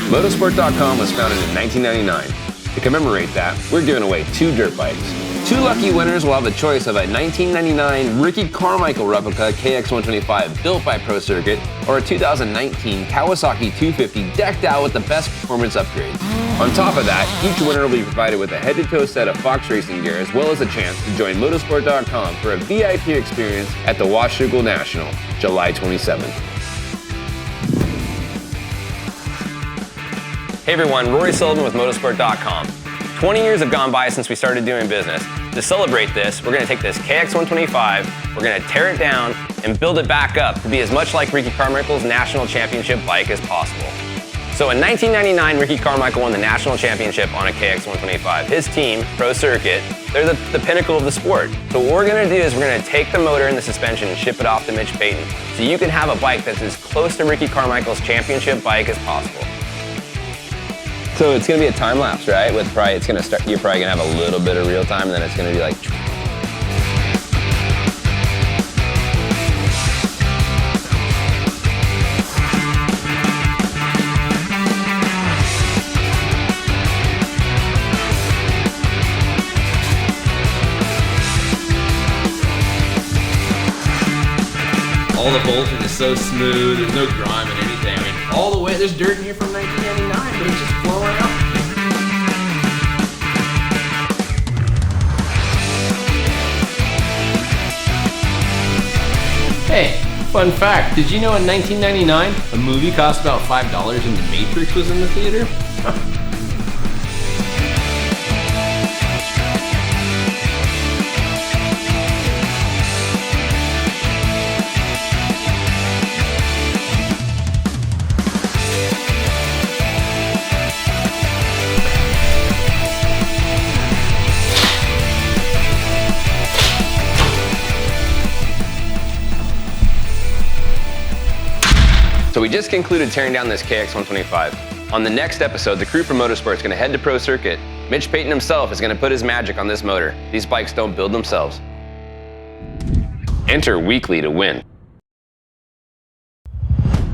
MotoSport.com was founded in 1999. To commemorate that, we're giving away 2 dirt bikes. 2 lucky winners will have the choice of a 1999 Ricky Carmichael Replica KX250 built by Pro Circuit or a 2019 Kawasaki 250 decked out with the best performance upgrades. On top of that, each winner will be provided with a head-to-toe set of Fox racing gear as well as a chance to join MotoSport.com for a VIP experience at the Washougal National, July 27th. Hey everyone, Rory Sullivan with MotoSport.com. 20 years have gone by since we started doing business. To celebrate this, we're going to take this KX125, we're going to tear it down and build it back up to be as much like Ricky Carmichael's national championship bike as possible. So in 1999, Ricky Carmichael won the national championship on a KX125. His team, Pro Circuit, they're the pinnacle of the sport. So what we're going to do is we're going to take the motor and the suspension and ship it off to Mitch Payton so you can have a bike that's as close to Ricky Carmichael's championship bike as possible. So it's gonna be a time lapse, right? With probably you're probably gonna have a little bit of real time, and then it's gonna be like. All the bolts are just so smooth, there's no grime and anything. I mean, all the way, there's dirt in here from 1999, but it's just flowing out. Hey, fun fact, did you know in 1999, a movie cost about $5 and The Matrix was in the theater? So we just concluded tearing down this KX125. On the next episode, the crew from Motorsport is going to head to Pro Circuit. Mitch Payton himself is going to put his magic on this motor. These bikes don't build themselves. Enter weekly to win.